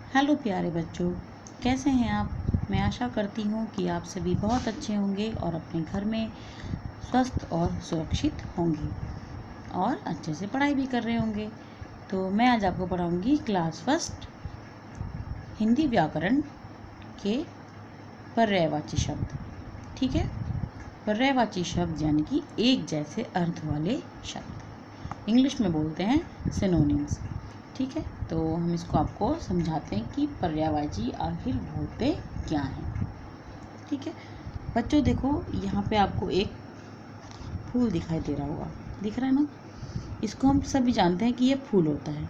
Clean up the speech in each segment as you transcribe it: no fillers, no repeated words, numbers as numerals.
Hello प्यारे बच्चों, कैसे हैं आप। मैं आशा करती हूँ कि आप सभी बहुत अच्छे होंगे और अपने घर में स्वस्थ और सुरक्षित होंगे और अच्छे से पढ़ाई भी कर रहे होंगे। तो मैं आज आपको पढ़ाऊँगी क्लास फर्स्ट हिंदी व्याकरण के पर्यायवाची शब्द। ठीक है, पर्यायवाची शब्द यानी कि एक जैसे अर्थ वाले शब्द, इंग्लिश में बोलते हैं सिनोनिम्स। ठीक है, तो हम इसको आपको समझाते हैं कि पर्यायवाची आखिर होते क्या हैं। ठीक है बच्चों, देखो यहाँ पे आपको एक फूल दिखाई दे रहा होगा, दिख रहा है ना। इसको हम सभी जानते हैं कि ये फूल होता है,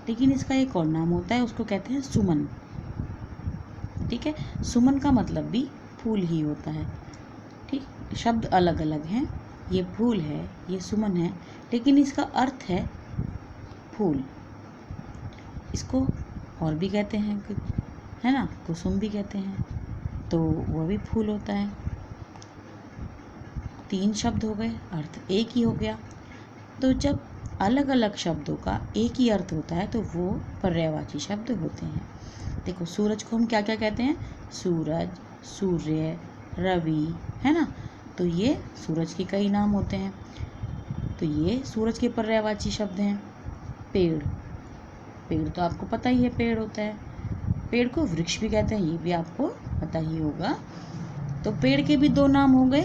लेकिन इसका एक और नाम होता है, उसको कहते हैं सुमन। ठीक है, सुमन का मतलब भी फूल ही होता है। ठीक, शब्द अलग अलग हैं, ये फूल है, ये सुमन है, लेकिन इसका अर्थ है फूल। इसको और भी कहते हैं, है ना, कुसुम भी कहते हैं, तो वह भी फूल होता है। 3 शब्द हो गए, अर्थ एक ही हो गया। तो जब अलग अलग शब्दों का एक ही अर्थ होता है तो वो पर्यायवाची शब्द होते हैं। देखो, सूरज को हम क्या क्या कहते हैं, सूरज, सूर्य, रवि, है ना। तो ये सूरज के कई नाम होते हैं, तो ये सूरज के पर्यायवाची शब्द हैं। पेड़, पेड़ तो आपको पता ही है, पेड़ होता है। पेड़ को वृक्ष भी कहते हैं, ये भी आपको पता ही होगा। तो पेड़ के भी 2 नाम हो गए,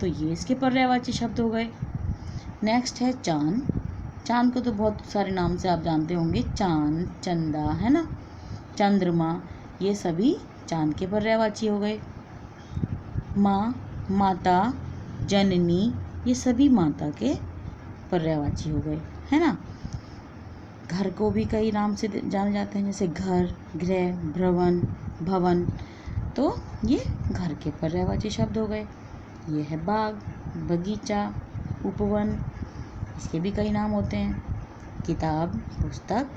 तो ये इसके पर्यायवाची शब्द हो गए। नेक्स्ट है चांद। चांद को तो बहुत सारे नाम से आप जानते होंगे, चांद, चंदा, है ना, चंद्रमा, ये सभी चांद के पर्यायवाची हो गए। माँ, माता, जननी, ये सभी माता के पर्यायवाची हो गए, है ना। घर को भी कई नाम से जाने जाते हैं, जैसे घर, गृह, भवन, भवन, तो ये घर के पर्यायवाची शब्द हो गए। ये है बाग, बगीचा, उपवन, इसके भी कई नाम होते हैं। किताब, पुस्तक,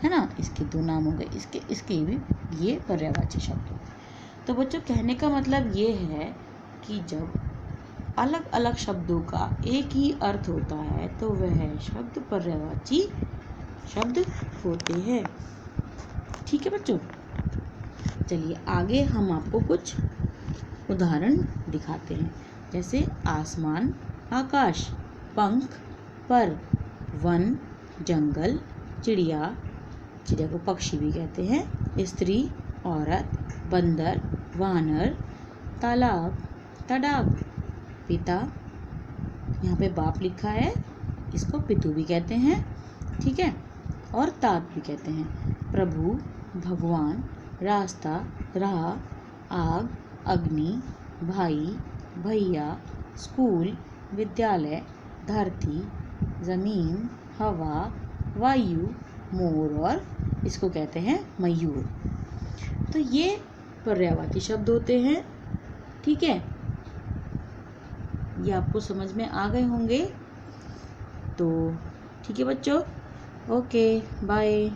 है ना, इसके 2 नाम हो गए, इसके भी ये पर्यायवाची शब्द हो गए। तो बच्चों, कहने का मतलब ये है कि जब अलग अलग शब्दों का एक ही अर्थ होता है तो वह शब्द पर्यायवाची शब्द होते हैं। ठीक है बच्चों, चलिए आगे हम आपको कुछ उदाहरण दिखाते हैं, जैसे आसमान, आकाश, पंख, पर, वन, जंगल, चिड़िया, चिड़िया को पक्षी भी कहते हैं, स्त्री, औरत, बंदर, वानर, तालाब, तड़ाग, पिता, यहाँ पे बाप लिखा है, इसको पितू भी कहते हैं। ठीक है, और तात भी कहते हैं। प्रभु, भगवान, रास्ता, राह, आग, अग्नि, भाई, भैया, स्कूल, विद्यालय, धरती, जमीन, हवा, वायु, मोर, और इसको कहते हैं मयूर। तो ये पर्यायवाची शब्द होते हैं। ठीक है, ये आपको समझ में आ गए होंगे। तो ठीक है बच्चों, ओके, बाय।